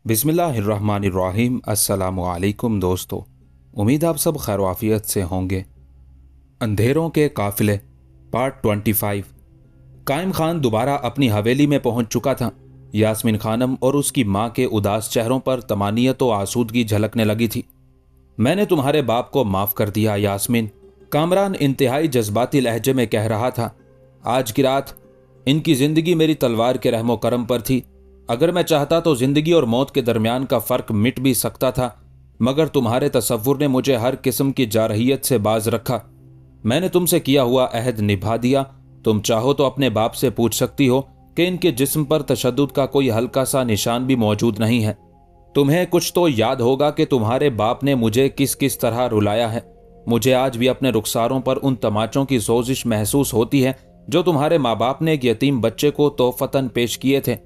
बिस्मिल्लाहिर्रहमानिर्रहीम। अस्सलामुअलैकुम दोस्तों, उम्मीद आप सब खैर आफियत से होंगे। अंधेरों के काफिले पार्ट 25। कायम खान दोबारा अपनी हवेली में पहुंच चुका था। यास्मीन खानम और उसकी मां के उदास चेहरों पर तमानियत और आसूदगी झलकने लगी थी। मैंने तुम्हारे बाप को माफ कर दिया यास्मीन, कामरान इंतहाई जज्बाती लहजे में कह रहा था। आज की रात इनकी जिंदगी मेरी तलवार के रहमो करम पर थी। अगर मैं चाहता तो जिंदगी और मौत के दरमियान का फर्क मिट भी सकता था, मगर तुम्हारे तसव्वुर ने मुझे हर किस्म की जारहियत से बाज रखा। मैंने तुमसे किया हुआ अहद निभा दिया। तुम चाहो तो अपने बाप से पूछ सकती हो कि इनके जिस्म पर तशद्दुद का कोई हल्का सा निशान भी मौजूद नहीं है। तुम्हें कुछ तो याद होगा कि तुम्हारे बाप ने मुझे किस किस तरह रुलाया है। मुझे आज भी अपने रुखसारों पर उन तमाचों की सोजिश महसूस होती है जो तुम्हारे माँ बाप ने एक यतीम बच्चे को तोहफतन पेश किए थे।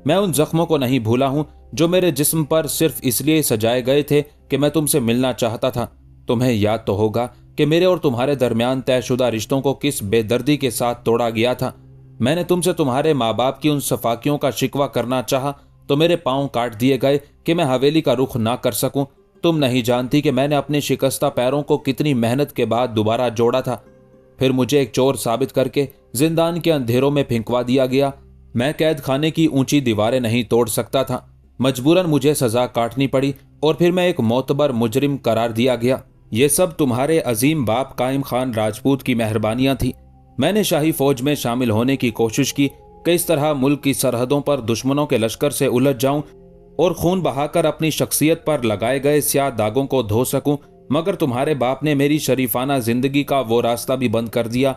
मैं उन जख्मों को नहीं भूला हूं जो मेरे जिस्म पर सिर्फ इसलिए सजाए गए थे कि मैं तुमसे मिलना चाहता था। तुम्हें याद तो होगा कि मेरे और तुम्हारे दरमियान तयशुदा रिश्तों को किस बेदर्दी के साथ तोड़ा गया था। मैंने तुमसे तुम्हारे माँ बाप की उन सफाकियों का शिकवा करना चाहा तो मेरे पांव काट दिए गए कि मैं हवेली का रुख ना कर सकूं। तुम नहीं जानती कि मैंने अपने शिकस्ता पैरों को कितनी मेहनत के बाद दोबारा जोड़ा था। फिर मुझे एक चोर साबित करके जिंदान के अंधेरों में फेंकवा दिया गया। मैं कैद खाने की ऊंची दीवारें नहीं तोड़ सकता था। मजबूरन मुझे सजा काटनी पड़ी और फिर मैं एक मोतबर मुजरिम करार दिया गया। ये सब तुम्हारे अजीम बाप कायम खान राजपूत की मेहरबानियां थी। मैंने शाही फौज में शामिल होने की कोशिश की कि इस तरह मुल्क की सरहदों पर दुश्मनों के लश्कर से उलझ जाऊं और खून बहाकर अपनी शख्सियत पर लगाए गए स्याह दागों को धो सकूं, मगर तुम्हारे बाप ने मेरी शरीफाना जिंदगी का वो रास्ता भी बंद कर दिया।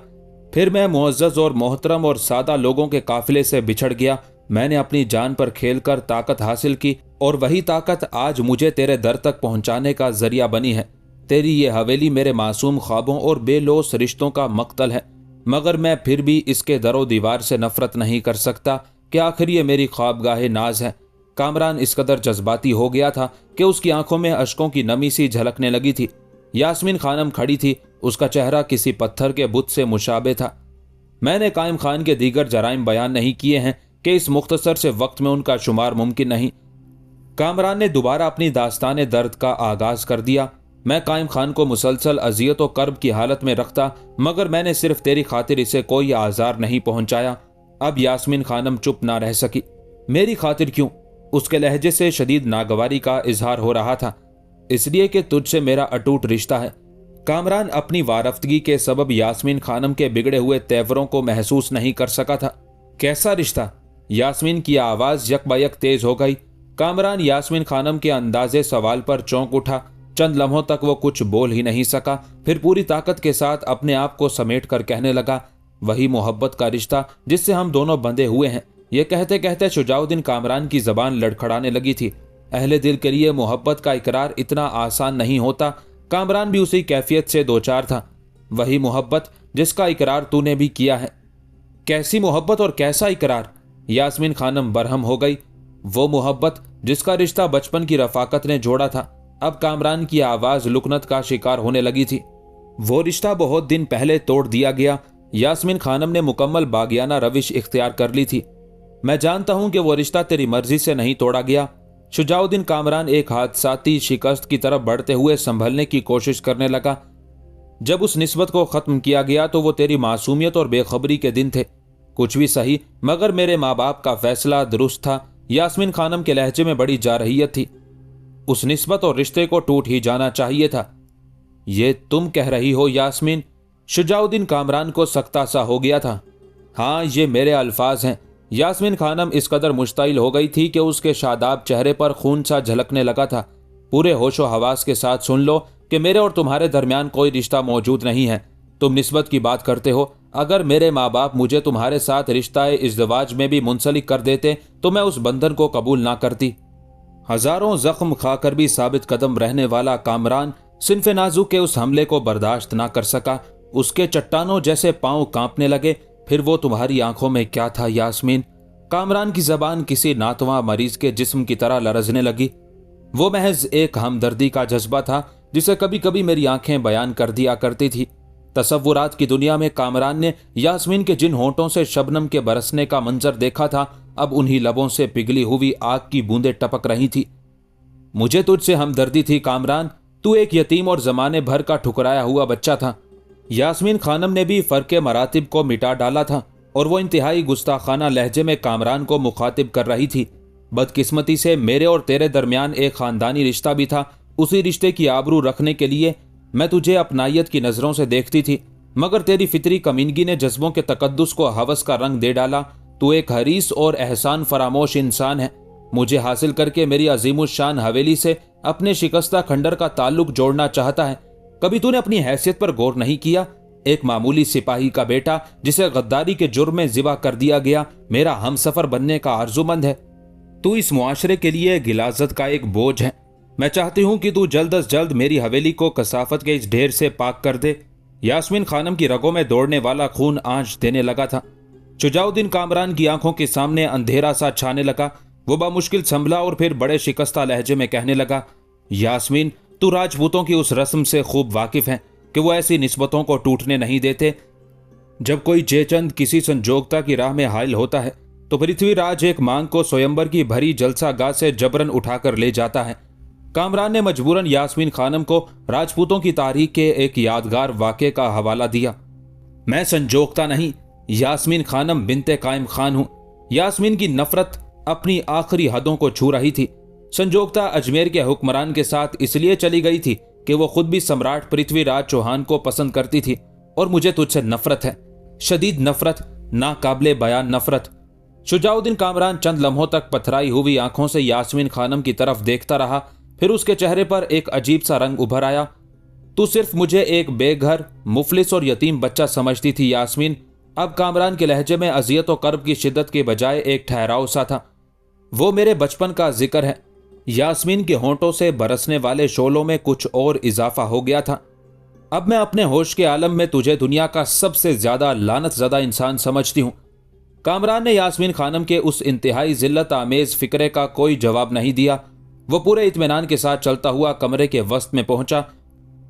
फिर मैं मुअज़्ज़ज़ और मोहतरम और सादा लोगों के काफिले से बिछड़ गया। मैंने अपनी जान पर खेलकर ताकत हासिल की और वही ताकत आज मुझे तेरे दर तक पहुंचाने का जरिया बनी है। तेरी ये हवेली मेरे मासूम ख्वाबों और बेलोस रिश्तों का मक्तल है, मगर मैं फिर भी इसके दरो दीवार से नफरत नहीं कर सकता कि आखिर ये मेरी ख्वाबगाह नाज है। कामरान इस कदर जज्बाती हो गया था कि उसकी आंखों में अश्कों की नमी सी झलकने लगी थी। यास्मीन खानम खड़ी थी। उसका चेहरा किसी पत्थर के बुत से मुशाबे था। मैंने कायम खान के दीगर जराइम बयान नहीं किए हैं कि इस मुख्तसर से वक्त में उनका शुमार मुमकिन नहीं। कामरान ने दोबारा अपनी दास्तान दर्द का आगाज कर दिया। मैं कायम खान को मुसलसल अजियत और कर्ब की हालत में रखता, मगर मैंने सिर्फ तेरी खातिर इसे कोई आजार नहीं पहुंचाया। अब यास्मीन खानम चुप ना रह सकी। मेरी खातिर क्यों? उसके लहजे से शदीद नागवारी का इजहार हो रहा था। इसलिए कि तुझसे मेरा अटूट रिश्ता है। कामरान अपनी वारफ्तगी के सबब यास्मीन खानम के बिगड़े हुए तेवरों को महसूस नहीं कर सका था। कैसा रिश्ता? यास्मीन की आवाज यकबायक तेज हो गई। कामरान यास्मीन खानम के अंदाजे सवाल पर चौंक उठा। चंद लम्हों तक वो कुछ बोल ही नहीं सका। फिर पूरी ताकत के साथ अपने आप को समेट कर कहने लगा, वही मोहब्बत का रिश्ता जिससे हम दोनों बंधे हुए हैं। ये कहते कहते शुजाउद्दीन कामरान की जबान लड़खड़ाने लगी थी। अहले दिल के लिए मोहब्बत का इकरार इतना आसान नहीं होता। कामरान भी उसी कैफियत से दो चार था। वही मोहब्बत जिसका इकरार तूने भी किया है। कैसी मोहब्बत और कैसा इकरार? यास्मीन खानम बरहम हो गई। वो मोहब्बत जिसका रिश्ता बचपन की रफाकत ने जोड़ा था। अब कामरान की आवाज लुकनत का शिकार होने लगी थी। वो रिश्ता बहुत दिन पहले तोड़ दिया गया। यास्मीन खानम ने मुकम्मल बागियाना रविश इख्तियार कर ली थी। मैं जानता हूं कि वो रिश्ता तेरी मर्जी से नहीं तोड़ा गया। शुजाउद्दीन कामरान एक हादसाती शिकस्त की तरफ बढ़ते हुए संभलने की कोशिश करने लगा। जब उस निस्बत को खत्म किया गया तो वो तेरी मासूमियत और बेखबरी के दिन थे। कुछ भी सही, मगर मेरे माँ बाप का फैसला दुरुस्त था। यास्मीन खानम के लहजे में बड़ी जारहियत थी। उस निस्बत और रिश्ते को टूट ही जाना चाहिए था। ये तुम कह रही हो यास्मीन? शुजाउद्दीन कामरान को सख्ता सा हो गया था। हाँ, ये मेरे अल्फाज हैं। यास्मीन खानम इस कदर मुश्ताइल हो गई थी कि उसके शादाब चेहरे पर खून सा झलकने लगा था। पूरे होशो हवास के साथ सुन लो कि मेरे और तुम्हारे दरमियान कोई रिश्ता मौजूद नहीं है। तुम निस्बत की बात करते हो। अगर मेरे माँ बाप मुझे तुम्हारे साथ रिश्ता इज़्दिवाज में भी मुंसलिक कर देते तो मैं उस बंधन को कबूल ना करती। हजारों जख्म खाकर भी साबित कदम रहने वाला कामरान सिन्फ़े नाज़ुक के उस हमले को बर्दाश्त ना कर सका। उसके चट्टानों जैसे पांव कांपने लगे। फिर वो तुम्हारी आंखों में क्या था यास्मीन? कामरान की जबान किसी नातवा मरीज के जिस्म की तरह लरजने लगी। वो महज एक हमदर्दी का जज्बा था जिसे कभी कभी मेरी आंखें बयान कर दिया करती थी। तसव्वुरात की दुनिया में कामरान ने यास्मीन के जिन होंठों से शबनम के बरसने का मंजर देखा था, अब उन्हीं लबों से पिघली हुई आग की बूंदें टपक रही थी। मुझे तुझसे हमदर्दी थी कामरान, तू एक यतीम और जमाने भर का ठुकराया हुआ बच्चा था। यास्मीन खानम ने भी फर्क मरातिब को मिटा डाला था और वो इंतहाई गुस्ताखाना लहजे में कामरान को मुखातिब कर रही थी। बदकिस्मती से मेरे और तेरे दरमियान एक खानदानी रिश्ता भी था। उसी रिश्ते की आबरू रखने के लिए मैं तुझे अपनायत की नजरों से देखती थी, मगर तेरी फितरी कमीनगी ने जज्बों के तकद्दुस को हवस का रंग दे डाला। तू एक हरीस और एहसान फरामोश इंसान है। मुझे हासिल करके मेरी अजीमुशान हवेली से अपने शिकस्ता खंडर का ताल्लुक जोड़ना चाहता है। कभी तूने अपनी हैसियत पर गौर नहीं किया? एक मामूली सिपाही का बेटा जिसे गद्दारी के जुर्म में जिबा कर दिया गया, मेरा हमसफर बनने का आरजुमंद है। तू इस मुआशरे के लिए गिलाजत का एक बोझ है। मैं चाहती हूं कि तू जल्द अज जल्द मेरी हवेली को कसाफत के इस ढेर से पाक कर दे। यास्मीन खानम की रगों में दौड़ने वाला खून आंच देने लगा था। शुजाउद्दीन कामरान की आंखों के सामने अंधेरा सा छाने लगा। वो बामुश्किल संभला और फिर बड़े शिकस्ता लहजे में कहने लगा, यास्मीन, तू राजपूतों की उस रस्म से खूब वाकिफ है कि वो ऐसी निस्बतों को टूटने नहीं देते। जब कोई जेचंद किसी संजोगता की राह में हायल होता है तो पृथ्वीराज एक मांग को स्वयंवर की भरी जलसा गाह से जबरन उठाकर ले जाता है। कामरान ने मजबूरन यास्मीन खानम को राजपूतों की तारीख के एक यादगार वाक़े का हवाला दिया। मैं संजोगता नहीं, यास्मीन खानम बिनते कायम खान हूं। यास्मीन की नफरत अपनी आखिरी हदों को छू रही थी। संजोगता अजमेर के हुक्मरान के साथ इसलिए चली गई थी कि वो खुद भी सम्राट पृथ्वीराज चौहान को पसंद करती थी और मुझे तुझसे नफरत है, शदीद नफरत, नाकाबिले बयान नफरत। शुजाउद्दीन कामरान चंद लम्हों तक पथराई हुई आंखों से यास्मीन खानम की तरफ देखता रहा, फिर उसके चेहरे पर एक अजीब सा रंग उभर आया। तू सिर्फ मुझे एक बेघर, मुफलिस और यतीम बच्चा समझती थी यास्मीन। अब कामरान के लहजे में अजियत और कर्ब की शिद्दत के बजाय एक ठहराव सा था। वो मेरे बचपन का जिक्र है। यास्मीन के होंठों से बरसने वाले शोलों में कुछ और इजाफा हो गया था। अब मैं अपने होश के आलम में तुझे दुनिया का सबसे ज्यादा लानतज़दा इंसान समझती हूं। कामरान ने यास्मीन खानम के उस इंतहाई जिल्लत आमेज फिक्रे का कोई जवाब नहीं दिया। वो पूरे इत्मीनान के साथ चलता हुआ कमरे के वस्त में पहुंचा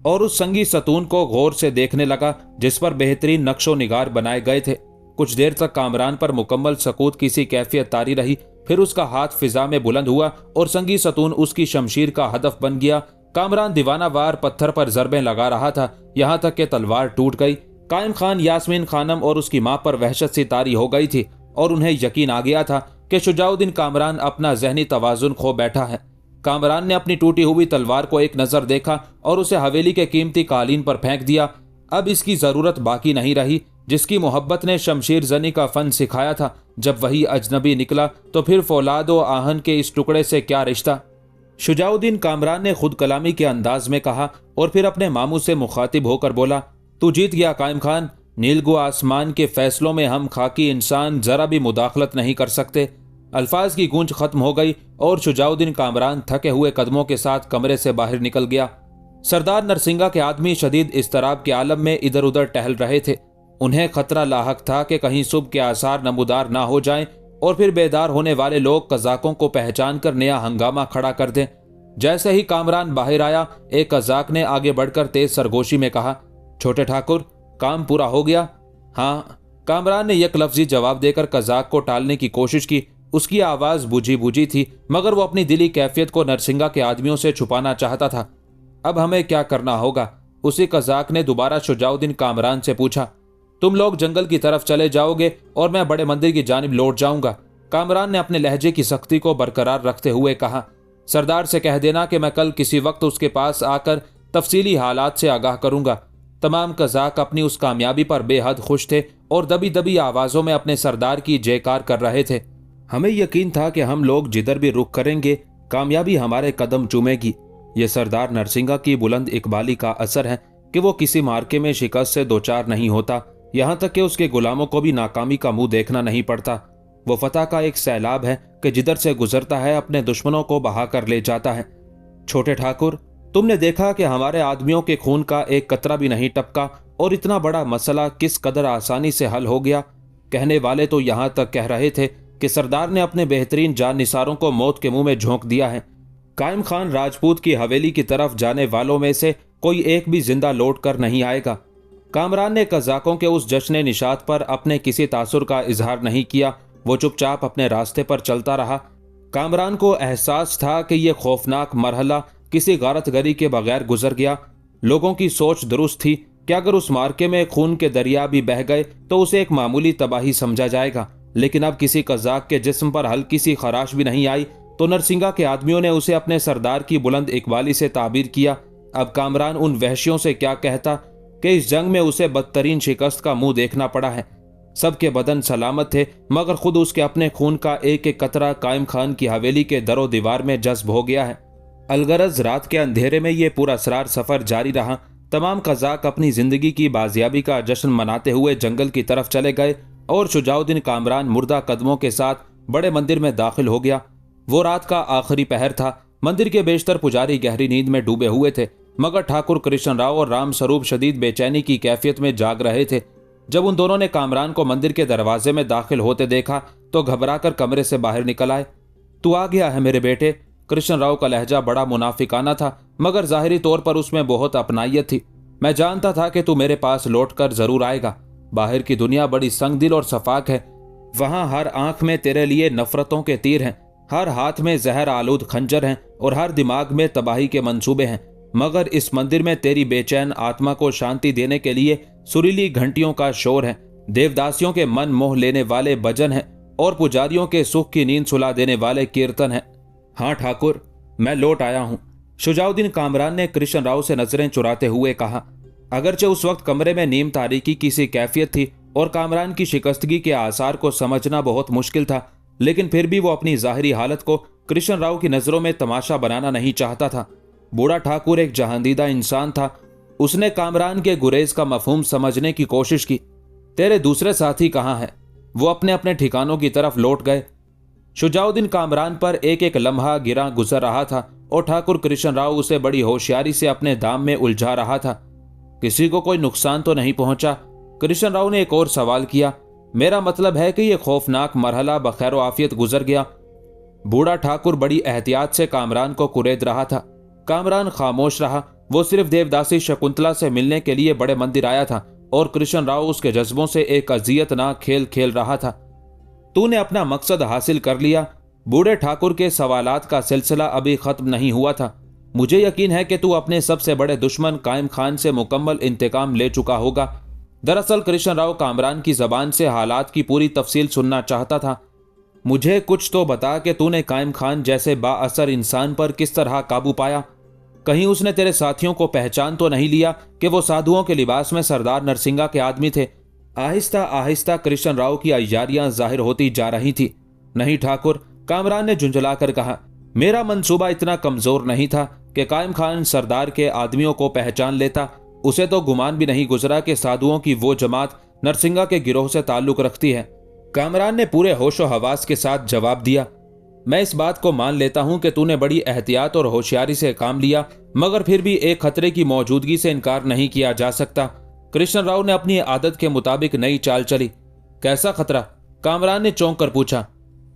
और उस संगी सतून को गौर से देखने लगा जिस पर बेहतरीन नक्शो निगार बनाए गए थे। कुछ देर तक कामरान पर मुकम्मल सकूत की सी कैफियत तारी रही, फिर उसका हाथ फिजा में बुलंद हुआ और संगी सतून उसकी शमशीर का हदफ बन गया। कामरान दीवाना वार पत्थर पर जरबें लगा रहा था, यहां तक कि तलवार टूट गई। कायम खान यास्मीन खानम और उसकी मां पर वहशत सी तारी हो गई थी और उन्हें यकीन आ गया था कि शुजाउद्दीन कामरान अपना जहनी तवाजुन खो बैठा है। कामरान ने अपनी टूटी हुई तलवार को एक नजर देखा और उसे हवेली के कीमती कालीन पर फेंक दिया। अब इसकी जरूरत बाकी नहीं रही। जिसकी मोहब्बत ने शमशीर जनी का फन सिखाया था, जब वही अजनबी निकला तो फिर फौलाद व आहन के इस टुकड़े से क्या रिश्ता। शुजाउद्दीन कामरान ने खुद कलामी के अंदाज में कहा और फिर अपने मामू से मुखातिब होकर बोला, तू जीत गया कायम खान। नीलगो आसमान के फैसलों में हम खाकी इंसान जरा भी मुदाखलत नहीं कर सकते। अल्फाज की गूंज खत्म हो गई और शुजाउद्दीन कामरान थके हुए कदमों के साथ कमरे से बाहर निकल गया। सरदार नरसिंगा के आदमी शदीद इस्तराब के आलम में इधर उधर टहल रहे थे। उन्हें खतरा लाहक था कि कहीं सुबह के आसार नमूदार ना हो जाएं और फिर बेदार होने वाले लोग कजाकों को पहचान कर नया हंगामा खड़ा कर दें। जैसे ही कामरान बाहर आया, एक कजाक ने आगे बढ़कर तेज सरगोशी में कहा, छोटे ठाकुर, काम पूरा हो गया? हाँ। कामरान ने एक लफ्जी जवाब देकर कजाक को टालने की कोशिश की। उसकी आवाज बुझी बुझी थी, मगर वो अपनी दिली कैफियत को नरसिंगा के आदमियों से छुपाना चाहता था। अब हमें क्या करना होगा? उसी कजाक ने दोबारा शुजाउद्दीन कामरान से पूछा। तुम लोग जंगल की तरफ चले जाओगे और मैं बड़े मंदिर की जानिब लौट जाऊंगा। कामरान ने अपने लहजे की सख्ती को बरकरार रखते हुए कहा, सरदार से कह देना कि मैं कल किसी वक्त उसके पास आकर तफसीली हालात से आगाह करूंगा। तमाम कजाक अपनी उस कामयाबी पर बेहद खुश थे और दबी दबी आवाजों में अपने सरदार की जयकार कर रहे थे। हमें यकीन था कि हम लोग जिधर भी रुख करेंगे कामयाबी हमारे कदम चूमेगी। ये सरदार नरसिंगा की बुलंद इकबाली का असर है कि वो किसी मार्के में शिकस्त से दो चार नहीं होता, यहाँ तक कि उसके गुलामों को भी नाकामी का मुंह देखना नहीं पड़ता। वो फतह का एक सैलाब है कि जिधर से गुजरता है अपने दुश्मनों को बहा कर ले जाता है। छोटे ठाकुर, तुमने देखा कि हमारे आदमियों के खून का एक कतरा भी नहीं टपका और इतना बड़ा मसला किस कदर आसानी से हल हो गया। कहने वाले तो यहाँ तक कह रहे थे कि सरदार ने अपने बेहतरीन जान निसारों को मौत के मुंह में झोंक दिया है। कायम खान राजपूत की हवेली की तरफ जाने वालों में से कोई एक भी जिंदा लौट कर नहीं आएगा। कामरान ने कज़ाकों के उस जश्न निशात पर अपने किसी तासुर का इजहार नहीं किया। वो चुपचाप अपने रास्ते पर चलता रहा। कामरान को एहसास था कि यह खौफनाक मरहला किसी गारतगरी के बगैर गुजर गया। लोगों की सोच दुरुस्त थी कि अगर उस मार्के में खून के दरिया भी बह गए तो उसे एक मामूली तबाही समझा जाएगा, लेकिन अब किसी कज़ाक के जिस्म पर हल्की सी खराश भी नहीं आई तो नरसिंगा के आदमियों ने उसे अपने सरदार की बुलंद इकबाली से ताबीर किया। अब कामरान उन वहशियों से क्या कहता कि इस जंग में उसे बदतरीन शिकस्त का मुंह देखना पड़ा है। सबके बदन सलामत थे, मगर खुद उसके अपने खून का एक एक कतरा कायम खान की हवेली के दरो दीवार में जज्ब हो गया है। अलगरज रात के अंधेरे में ये पूरा असरार सफर जारी रहा। तमाम कज़ाक अपनी जिंदगी की बाजियाबी का जश्न मनाते हुए जंगल की तरफ चले गए और शुजाउद्दीन कामरान मुर्दा कदमों के साथ बड़े मंदिर में दाखिल हो गया। वो रात का आखिरी पहर था। मंदिर के बेशतर पुजारी गहरी नींद में डूबे हुए थे, मगर ठाकुर कृष्ण राव और राम स्वरूप शदीद बेचैनी की कैफियत में जाग रहे थे। जब उन दोनों ने कामरान को मंदिर के दरवाजे में दाखिल होते देखा तो घबराकर कमरे से बाहर निकल आए। तू आ गया है मेरे बेटे। कृष्ण राव का लहजा बड़ा मुनाफिकाना था, मगर जाहिरी तौर पर उसमें बहुत अपनाइयत थी। मैं जानता था कि तू मेरे पास लौट कर जरूर आएगा। बाहर की दुनिया बड़ी संगदिल और सफाक है। वहां हर आंख में तेरे लिए नफरतों के तीर हैं, हर हाथ में जहर आलूद खंजर हैं और हर दिमाग में तबाही के मंसूबे हैं। मगर इस मंदिर में तेरी बेचैन आत्मा को शांति देने के लिए सुरीली घंटियों का शोर है, देवदासियों के मन मोह लेने वाले भजन हैं और पुजारियों के सुख की नींद सुला देने वाले कीर्तन हैं। हाँ ठाकुर, मैं लौट आया हूँ, शुजाउद्दीन कामरान ने कृष्ण राव से नजरें चुराते हुए कहा। अगरचे उस वक्त कमरे में नीम तारीकी की सी कैफियत थी और कामरान की शिकस्तगी के आसार को समझना बहुत मुश्किल था, लेकिन फिर भी वो अपनी जाहिरी हालत को कृष्ण राव की नजरों में तमाशा बनाना नहीं चाहता था। बूढ़ा ठाकुर एक जहांदीदा इंसान था। उसने कामरान के गुरेज का मफहूम समझने की कोशिश की। तेरे दूसरे साथी कहाँ हैं? वो अपने अपने ठिकानों की तरफ लौट गए। शुजाउद्दीन कामरान पर एक एक लम्हा गिरा गुजर रहा था और ठाकुर कृष्ण राव उसे बड़ी होशियारी से अपने दाम में उलझा रहा था। किसी को कोई नुकसान तो नहीं पहुंचा? कृष्ण राव ने एक और सवाल किया। मेरा मतलब है कि यह खौफनाक मरहला बखैर आफियत गुजर गया। बूढ़ा ठाकुर बड़ी एहतियात से कामरान को कुरेद रहा था। कामरान खामोश रहा। वो सिर्फ देवदासी शकुंतला से मिलने के लिए बड़े मंदिर आया था और कृष्ण राव उसके जज्बों से एक अजियतनाक खेल खेल रहा था। तूने अपना मकसद हासिल कर लिया। बूढ़े ठाकुर के सवालात का सिलसिला अभी खत्म नहीं हुआ था। मुझे यकीन है कि तू अपने सबसे बड़े दुश्मन कायम खान से मुकम्मल इंतकाम ले चुका होगा। दरअसल कृष्ण राव कामरान की जबान से हालात की पूरी तफसील सुनना चाहता था। मुझे कुछ तो बता कि तूने कायम खान जैसे बाअसर इंसान पर किस तरह काबू पाया। कहीं उसने तेरे साथियों को पहचान तो नहीं लिया कि वो साधुओं के लिबास में सरदार नरसिंगा के आदमी थे? आहिस्ता आहिस्ता कृष्ण राव की अय्यारियां जाहिर होती जा रही थी। नहीं ठाकुर, कामरान ने झुंझलाकर कहा, मेरा मंसूबा इतना कमजोर नहीं था कि कायम खान सरदार के आदमियों को पहचान लेता। उसे तो गुमान भी नहीं गुजरा कि साधुओं की वो जमात नरसिंगा के गिरोह से ताल्लुक रखती है। कामरान ने पूरे होशो हवास के साथ जवाब दिया। मैं इस बात को मान लेता हूं कि तूने बड़ी एहतियात और होशियारी से काम लिया, मगर फिर भी एक खतरे की मौजूदगी से इनकार नहीं किया जा सकता। कृष्ण राव ने अपनी आदत के मुताबिक नई चाल चली। कैसा खतरा? कामरान ने चौंक कर पूछा।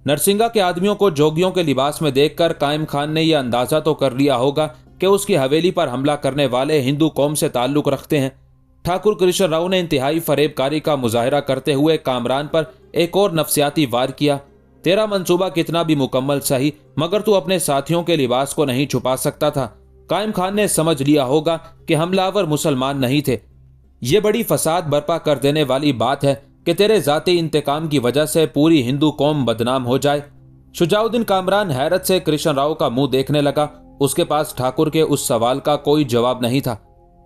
नरसिंगा के आदमियों को जोगियों के लिबास में देखकर कायम खान ने यह अंदाजा तो कर लिया होगा कि उसकी हवेली पर हमला करने वाले हिंदू कौम से ताल्लुक रखते हैं। ठाकुर कृष्ण राव ने इंतहाई फरेबकारी का मुजाहरा करते हुए कामरान पर एक और नफसियाती वार किया। तेरा मंसूबा कितना भी मुकम्मल सही, मगर तू अपने साथियों के लिबास को नहीं छुपा सकता था। कायम खान ने समझ लिया होगा कि हमलावर मुसलमान नहीं थे। ये बड़ी फसाद बर्पा कर देने वाली बात है कि तेरे जाती इंतकाम की वजह से पूरी हिंदू कौम बदनाम हो जाए। शुजाउद्दीन कामरान हैरत से कृष्ण राव का मुंह देखने लगा। उसके पास ठाकुर के उस सवाल का कोई जवाब नहीं था।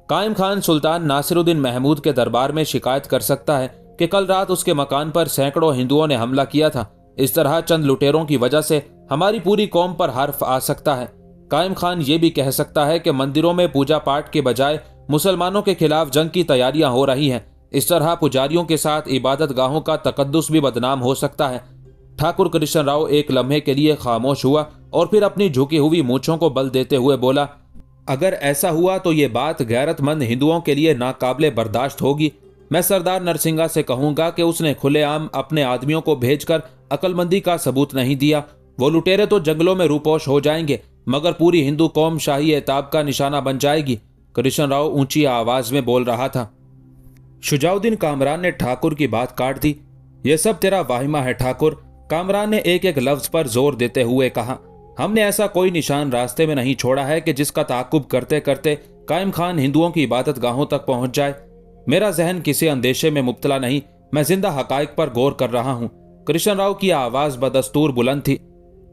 कायम खान सुल्तान नासिरुद्दीन महमूद के दरबार में शिकायत कर सकता है कि कल रात उसके मकान पर सैकड़ों हिंदुओं ने हमला किया था। इस तरह चंद लुटेरों की वजह से हमारी पूरी कौम पर हर्फ आ सकता है। कायम खान ये भी कह सकता है कि मंदिरों में पूजा पाठ के बजाय मुसलमानों के खिलाफ जंग की तैयारियां हो रही हैं। इस तरह पुजारियों के साथ इबादत गाहों का तकद्दुस भी बदनाम हो सकता है। ठाकुर कृष्ण राव एक लम्हे के लिए खामोश हुआ और फिर अपनी झुकी हुई मूंछों को बल देते हुए बोला, अगर ऐसा हुआ तो ये बात गैरतमंद हिंदुओं के लिए नाकाबिले बर्दाश्त होगी। मैं सरदार नरसिंगा से कहूंगा कि उसने खुलेआम अपने आदमियों को भेजकर अक्लमंदी का सबूत नहीं दिया। वो लुटेरे तो जंगलों में रूपोश हो जाएंगे, मगर पूरी हिंदू कौम शाही एताब का निशाना बन जाएगी। कृष्ण राव ऊंची आवाज में बोल रहा था। शुजाउद्दीन कामरान ने ठाकुर की बात काट दी। यह सब तेरा वाहिमा है ठाकुर। कामरान ने एक एक लफ्ज पर जोर देते हुए कहा। हमने ऐसा कोई निशान रास्ते में नहीं छोड़ा है कि जिसका ताकुब करते करते कायम खान हिंदुओं की इबादत गाहों तक पहुंच जाए। मेरा जहन किसी अंदेशे में मुब्तला नहीं, मैं जिंदा हकाइक पर गौर कर रहा हूं। कृष्ण राव की आवाज बदस्तूर बुलंद थी।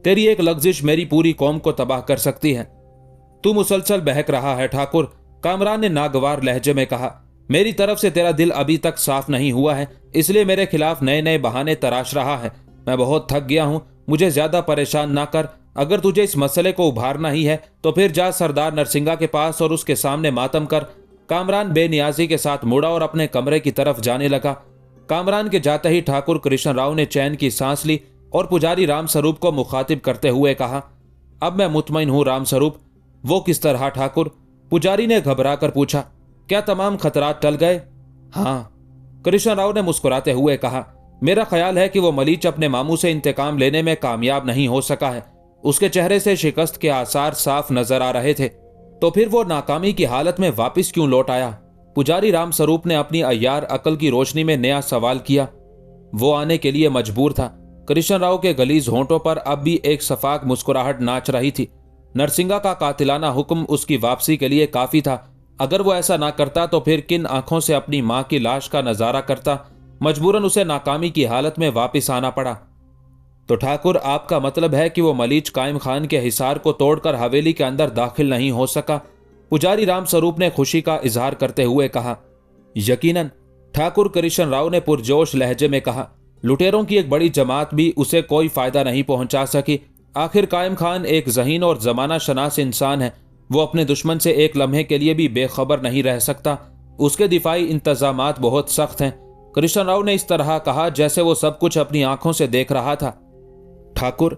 तेरी एक लफ्जिश मेरी पूरी कौम को तबाह कर सकती है। तू मुसलसल बहक रहा है ठाकुर, कामरान ने नागवार लहजे में कहा। मेरी तरफ से तेरा दिल अभी तक साफ नहीं हुआ है, इसलिए मेरे खिलाफ नए नए बहाने तराश रहा है। मैं बहुत थक गया हूं, मुझे ज्यादा परेशान ना कर। अगर तुझे इस मसले को उभारना ही है तो फिर जा सरदार नरसिंगा के पास और उसके सामने मातम कर। कामरान बेनियाजी के साथ मुड़ा और अपने कमरे की तरफ जाने लगा। कामरान के जाते ही ठाकुर कृष्ण राव ने चैन की सांस ली और पुजारी रामस्वरूप को मुखातिब करते हुए कहा, अब मैं मुतमईन हूं रामस्वरूप। वो किस तरह ठाकुर? पुजारी ने घबरा कर पूछा। क्या तमाम खतरात टल गए? हाँ, कृष्ण राव ने मुस्कुराते हुए कहा। मेरा ख्याल है कि वो मलीच अपने मामू से इंतकाम लेने में कामयाब नहीं हो सका है। उसके चेहरे से शिकस्त के आसार साफ नजर आ रहे थे। तो फिर वो नाकामी की हालत में वापस क्यों लौट आया? पुजारी रामस्वरूप ने अपनी अय्यार अकल की रोशनी में नया सवाल किया। वो आने के लिए मजबूर था। कृष्ण राव के गलीज होंठों पर अब भी एक सफाक मुस्कुराहट नाच रही थी। नरसिंगा का कातिलाना हुक्म उसकी वापसी के लिए काफी था। अगर वो ऐसा ना करता तो फिर किन आंखों से अपनी मां की लाश का नजारा करता? मजबूरन उसे नाकामी की हालत में वापस आना पड़ा। तो ठाकुर, आपका मतलब है कि वो मलीच कायम खान के हिसार को तोड़कर हवेली के अंदर दाखिल नहीं हो सका? पुजारी रामस्वरूप ने खुशी का इजहार करते हुए कहा। यकीनन, ठाकुर कृष्ण राव ने पुरजोश लहजे में कहा। लुटेरों की एक बड़ी जमात भी उसे कोई फायदा नहीं पहुंचा सकी। आखिर कायम खान एक ज़हीन और जमाना शनास इंसान है। वो अपने दुश्मन से एक लम्हे के लिए भी बेखबर नहीं रह सकता। उसके दिफाई इंतजामात बहुत सख्त हैं। कृष्ण राव ने इस तरह कहा जैसे वो सब कुछ अपनी आंखों से देख रहा था। ठाकुर,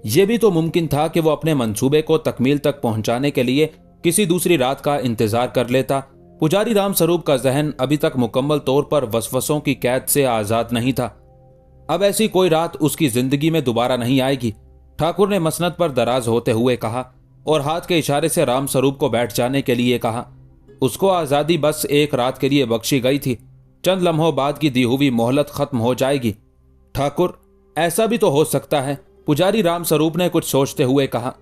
यह भी तो मुमकिन था कि वो अपने मंसूबे को तकमील तक पहुंचाने के लिए किसी दूसरी रात का इंतजार कर लेता। पुजारी रामस्वरूप का जहन अभी तक मुकम्मल तौर पर वसवसों की कैद से आजाद नहीं था। अब ऐसी कोई रात उसकी जिंदगी में दोबारा नहीं आएगी, ठाकुर ने मसनद पर दराज होते हुए कहा और हाथ के इशारे से रामस्वरूप को बैठ जाने के लिए कहा। उसको आज़ादी बस एक रात के लिए बख्शी गई थी। चंद लम्हों बाद की दी हुई मोहलत खत्म हो जाएगी। ठाकुर, ऐसा भी तो हो सकता है, पुजारी रामस्वरूप ने कुछ सोचते हुए कहा।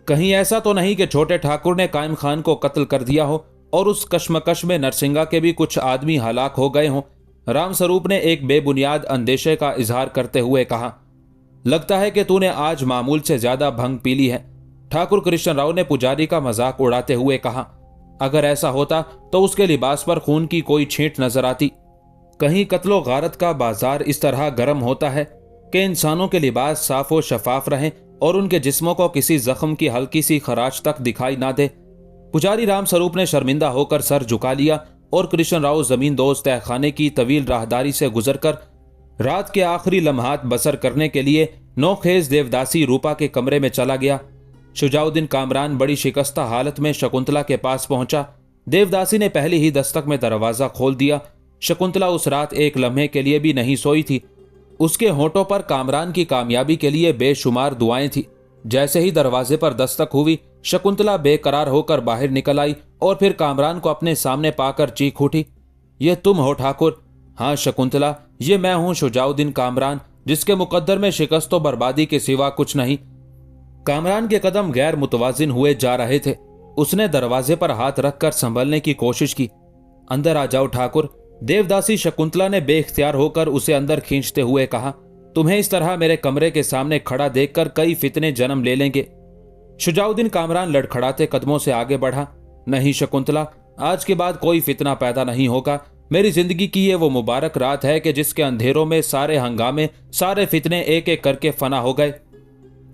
कहीं ऐसा तो नहीं कि छोटे ठाकुर ने कायम खान को कत्ल कर दिया हो और उस कश्मकश में नरसिंगा के भी कुछ आदमी हलाक हो गए हों? रामस्वरूप ने एक बेबुनियाद अंदेशे का इजहार करते हुए कहा। लगता है कि तूने आज मामूल से ज्यादा भंग पी ली है, ठाकुर कृष्ण राव ने पुजारी का मजाक उड़ाते हुए कहा। अगर ऐसा होता तो उसके लिबास पर खून की कोई छींट नजर आती। कहीं कत्लो गारत का बाजार इस तरह गर्म होता है कि इंसानों के लिबास साफ व शफाफ रहें और उनके जिस्मों को किसी जख्म की हल्की सी खराश तक दिखाई ना दे। पुजारी रामस्वरूप ने शर्मिंदा होकर सर झुका लिया और कृष्ण राव जमीन दोस्त तहखाने की तवील राहदारी से गुजरकर रात के आखिरी लम्हात बसर करने के लिए नौखेज देवदासी रूपा के कमरे में चला गया। शुजाउद्दीन कामरान बड़ी शिकस्ता हालत में शकुंतला के पास पहुंचा। देवदासी ने पहली ही दस्तक में दरवाजा खोल दिया। शकुंतला उस रात एक लम्हे के लिए भी नहीं सोई थी। उसके होंठों पर कामरान की कामयाबी के लिए बेशुमार दुआएं थी। जैसे ही दरवाजे पर दस्तक हुई, शकुंतला बेकरार होकर बाहर निकल आई और फिर कामरान को अपने सामने पाकर चीख उठी। ये तुम हो ठाकुर? हाँ शकुंतला, ये मैं हूं शुजाउद्दीन कामरान, जिसके मुकद्दर में शिकस्त व बर्बादी के सिवा कुछ नहीं। कामरान के कदम गैर मुतवाजिन हुए जा रहे थे। उसने दरवाजे पर हाथ रखकर संभलने की कोशिश की। अंदर आ जाओ ठाकुर, देवदासी शकुंतला ने बेख्तियार होकर उसे अंदर खींचते हुए कहा। तुम्हें इस तरह मेरे कमरे के सामने खड़ा देखकर कई फितने जन्म ले लेंगे। शुजाउद्दीन कामरान लड़खड़ाते कदमों से आगे बढ़ा। नहीं शकुंतला, आज के बाद कोई फितना पैदा नहीं होगा। मेरी जिंदगी की ये वो मुबारक रात है कि जिसके अंधेरों में सारे हंगामे, सारे फितने एक एक करके फना हो गए।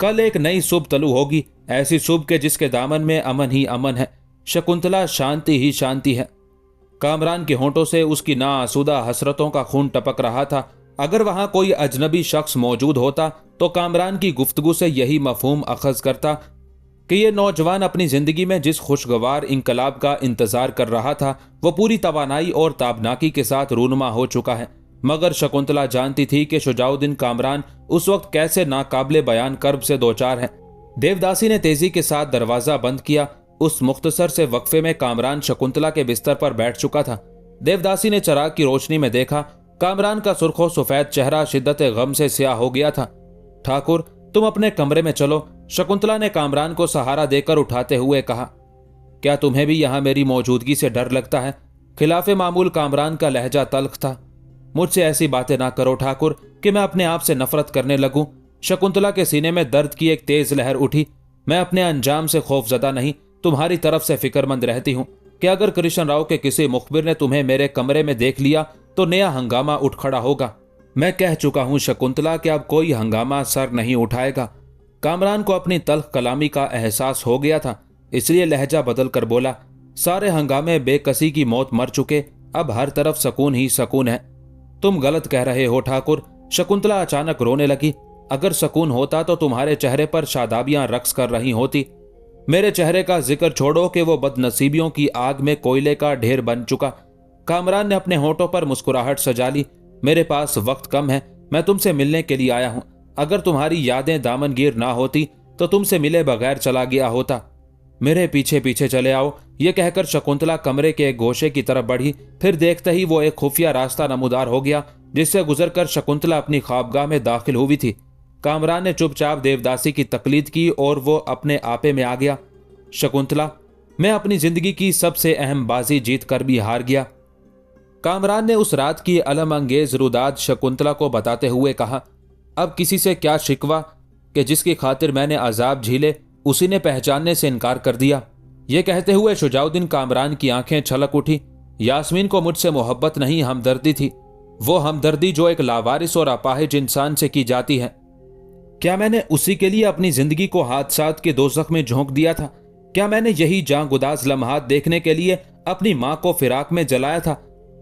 कल एक नई सुबह तलू होगी, ऐसी सुबह के जिसके दामन में अमन ही अमन है। शकुंतला, शांति ही शांति है। कामरान के होंठों से उसकी नाआसूदा हसरतों का खून टपक रहा था। अगर वहां कोई अजनबी शख्स मौजूद होता तो कामरान की गुफ्तगू से यही मफहूम अखज करता कि ये नौजवान अपनी जिंदगी में जिस खुशगवार इंकलाब का इंतजार कर रहा था वो पूरी तवानाई और ताबनाकी के साथ रूनुमा हो चुका है। मगर शकुंतला जानती थी कि शुजाउद्दीन कामरान उस वक्त कैसे नाकाबिले बयान कर्ब से दो चार है। देवदासी ने तेजी के साथ दरवाजा बंद किया। उस मुख्तसर से वक्फे में कामरान शकुंतला के बिस्तर पर बैठ चुका था। देवदासी ने चिराग की रोशनी में देखा, कामरान का सुर्खो सफेद चेहरा शिद्दत गम से स्याह हो गया था। ठाकुर, तुम अपने कमरे में चलो, शकुंतला ने कामरान को सहारा देकर उठाते हुए कहा। क्या तुम्हें भी यहां मेरी मौजूदगी से डर लगता है? खिलाफे मामूल कामरान का लहजा तल्ख था। मुझसे ऐसी बातें ना करो ठाकुर कि मैं अपने आप से नफरत करने लगूं। शकुंतला के सीने में दर्द की एक तेज लहर उठी। मैं अपने अंजाम से खौफजदा नहीं, तुम्हारी तरफ से फिक्रमंद रहती हूं कि अगर कृष्ण राव के किसी मुखबिर ने तुम्हें मेरे कमरे में देख लिया तो नया हंगामा उठ खड़ा होगा। मैं कह चुका हूं शकुंतला कि अब कोई हंगामा सर नहीं उठाएगा। कामरान को अपनी तल्ख कलामी का एहसास हो गया था, इसलिए लहजा बदल कर बोला, सारे हंगामे बेकसी की मौत मर चुके, अब हर तरफ सुकून ही सुकून है। तुम गलत कह रहे हो ठाकुर। शकुंतला अचानक रोने लगी। अगर सुकून होता तो तुम्हारे चेहरे पर शादाबियां रक्स कर रही होती। मेरे चेहरे का जिक्र छोड़ो कि वो बदनसीबियों की आग में कोयले का ढेर बन चुका। कामरान ने अपने होठों पर मुस्कुराहट सजा ली। मेरे पास वक्त कम है, मैं तुमसे मिलने के लिए आया हूं। अगर तुम्हारी यादें दामनगीर ना होती तो तुमसे मिले बगैर चला गया होता। मेरे पीछे पीछे चले आओ। यह कहकर शकुंतला कमरे के एक गोशे की तरफ बढ़ी। फिर देखते ही वो एक खुफिया रास्ता नमूदार हो गया जिससे गुजरकर शकुंतला अपनी ख्वाबगाह में दाखिल हुई थी। कामरान ने चुपचाप देवदासी की तकलीद की और वो अपने आपे में आ गया। शकुंतला, मैं अपनी जिंदगी की सबसे अहम बाजी जीत कर भी हार गया। कामरान ने उस रात की अलम अंगेज रुदाद शकुंतला को बताते हुए कहा। अब किसी से क्या शिकवा कि जिसकी खातिर मैंने अजाब झीले उसी ने पहचानने से इनकार कर दिया। ये कहते हुए शुजाउद्दीन कामरान की आंखें छलक उठी। यास्मीन को मुझसे मोहब्बत नहीं, हमदर्दी थी। वो हमदर्दी जो एक लावारिस और अपाहिज इंसान से की जाती है। क्या मैंने उसी के लिए अपनी जिंदगी को हादसात के दोज़ख में झोंक दिया था? क्या मैंने यही जांगुदाज लम्हात देखने के लिए अपनी मां को फिराक में जलाया था?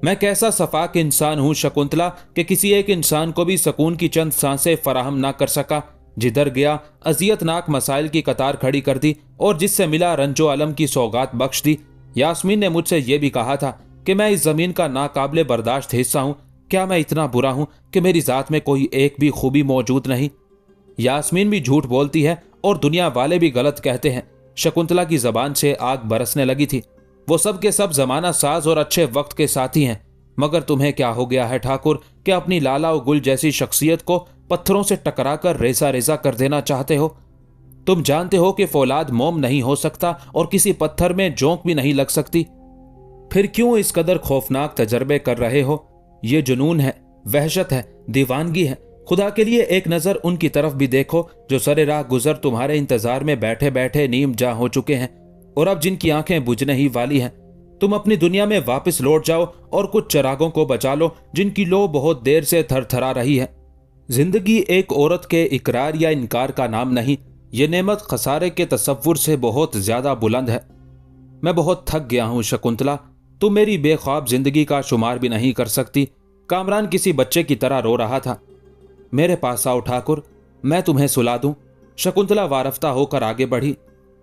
मैं कैसा सफाक इंसान हूं शकुंतला कि किसी एक इंसान को भी सुकून की चंद सांसें फराहम ना कर सका। जिधर गया अजियतनाक मसाइल की कतार खड़ी कर दी और जिससे मिला रंजो अलम की सौगात बख्श दी। यास्मीन ने मुझसे यह भी कहा था कि मैं इस जमीन का नाकाबिले बर्दाश्त हिस्सा हूं। क्या मैं इतना बुरा हूं कि मेरी जात में कोई एक भी खूबी मौजूद नहीं? यास्मीन भी झूठ बोलती है और दुनिया वाले भी गलत कहते हैं। शकुंतला की जबान से आग बरसने लगी थी। वो सब के सब जमाना साज और अच्छे वक्त के साथी हैं। मगर तुम्हें क्या हो गया है ठाकुर कि अपनी लाला और गुल जैसी शख्सियत को पत्थरों से टकराकर रेजा रेजा कर देना चाहते हो? तुम जानते हो कि फौलाद मोम नहीं हो सकता और किसी पत्थर में जोंक भी नहीं लग सकती। फिर क्यों इस कदर खौफनाक तजर्बे कर रहे हो? ये जुनून है, वहशत है, दीवानगी है। खुदा के लिए एक नजर उनकी तरफ भी देखो जो सरे राह गुजर तुम्हारे इंतजार में बैठे बैठे नीम जा हो चुके हैं और अब जिनकी आंखें बुझने ही वाली हैं। तुम अपनी दुनिया में वापस लौट जाओ और कुछ चिरागों को बचा लो जिनकी लो बहुत देर से थरथरा रही है। जिंदगी एक औरत के इकरार या इनकार का नाम नहीं, ये नेमत खसारे के तसव्वुर से बहुत ज्यादा बुलंद है। मैं बहुत थक गया हूं शकुंतला, तुम मेरी बेख्वाब जिंदगी का शुमार भी नहीं कर सकती। कामरान किसी बच्चे की तरह रो रहा था। मेरे पास आओ ठाकुर, मैं तुम्हें सुला दूं। शकुंतला वारफ्ता होकर आगे बढ़ी।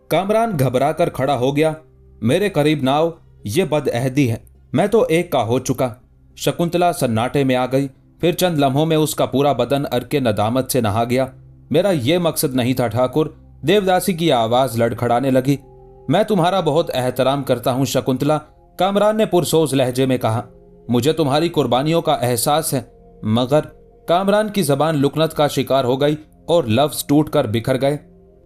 कामरान घबरा कर खड़ा हो गया। मेरे करीब ना आओ, ये बदअहदी है, मैं तो एक का हो चुका। शकुंतला सन्नाटे में आ गई। फिर चंद लम्हों में उसका पूरा बदन अर्के नदामत से नहा गया। मेरा यह मकसद नहीं था ठाकुर। देवदासी की आवाज लड़खड़ाने लगी। मैं तुम्हारा बहुत एहतराम करता हूं शकुंतला, कामरान ने पुरसोज लहजे में कहा। मुझे तुम्हारी कुर्बानियों का एहसास है, मगर कामरान की जबान लुकनत का शिकार हो गई और लफ्ज टूट कर बिखर गए।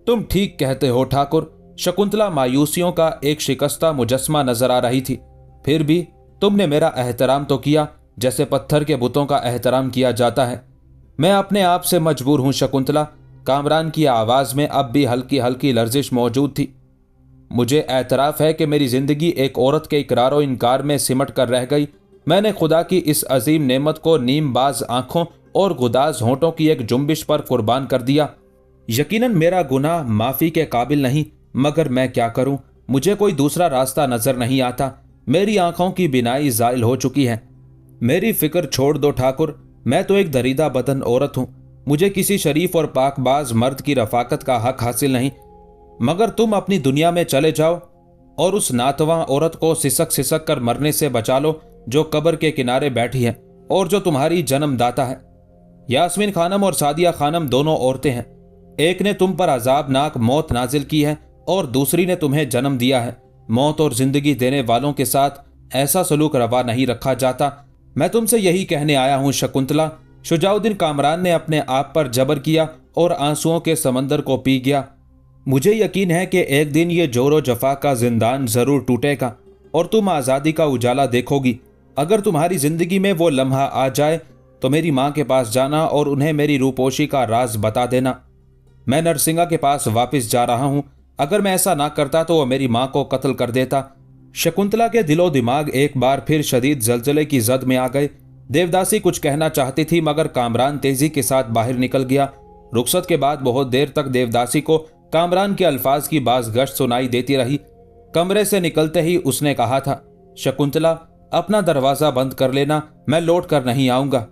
तुम ठीक कहते हो ठाकुर। शकुंतला मायूसियों का एक शिकस्ता मुजस्मा नजर आ रही थी। फिर भी तुमने मेरा एहतराम तो किया जैसे पत्थर के बुतों का एहतराम किया जाता है। मैं अपने आप से मजबूर हूं शकुंतला। कामरान की आवाज में अब भी हल्की हल्की लर्जिश मौजूद थी। मुझे एतराफ है कि मेरी जिंदगी एक औरत के इकरारो इनकार में सिमट कर रह गई। मैंने खुदा की इस अजीम नेमत को नीमबाज आंखों और गुदाज होंठों की एक जुम्बिश पर कुर्बान कर दिया। यकीनन मेरा गुनाह माफी के काबिल नहीं, मगर मैं क्या करूं? मुझे कोई दूसरा रास्ता नजर नहीं आता। मेरी आंखों की बिनाई जायल हो चुकी है। मेरी फिक्र छोड़ दो ठाकुर, मैं तो एक दरीदा बदन औरत हूं। मुझे किसी शरीफ और पाकबाज मर्द की रफाकत का हक हासिल नहीं। मगर तुम अपनी दुनिया में चले जाओ और उस नातवा औरत को सिसक सिसक कर मरने से बचा लो जो कब्र के किनारे बैठी है और जो तुम्हारी जन्मदाता है। यास्मीन खानम और सादिया खानम दोनों औरतें हैं। एक ने तुम पर अजाबनाक मौत नाजिल की है और दूसरी ने तुम्हें जन्म दिया है। मौत और जिंदगी देने वालों के साथ ऐसा सलूक रवा नहीं रखा जाता। मैं तुमसे यही कहने आया हूं शकुंतला। शुजाउद्दीन कामरान ने अपने आप पर जबर किया और आंसुओं के समंदर को पी गया। मुझे यकीन है कि एक दिन ये जोरो जफा का जिंदान जरूर टूटेगा और तुम आज़ादी का उजाला देखोगी। अगर तुम्हारी जिंदगी में वो लम्हा आ जाए तो मेरी माँ के पास जाना और उन्हें मेरी रूपोशी का राज बता देना। मैं नरसिंगा के पास वापस जा रहा हूं। अगर मैं ऐसा ना करता तो वह मेरी माँ को कत्ल कर देता। शकुंतला के दिलो दिमाग एक बार फिर शदीद जलजले की जद में आ गए। देवदासी कुछ कहना चाहती थी मगर कामरान तेजी के साथ बाहर निकल गया। रुखसत के बाद बहुत देर तक देवदासी को कामरान के अल्फाज की बाज गश्त सुनाई देती रही। कमरे से निकलते ही उसने कहा था, शकुंतला अपना दरवाजा बंद कर लेना, मैं लौट कर नहीं आऊंगा।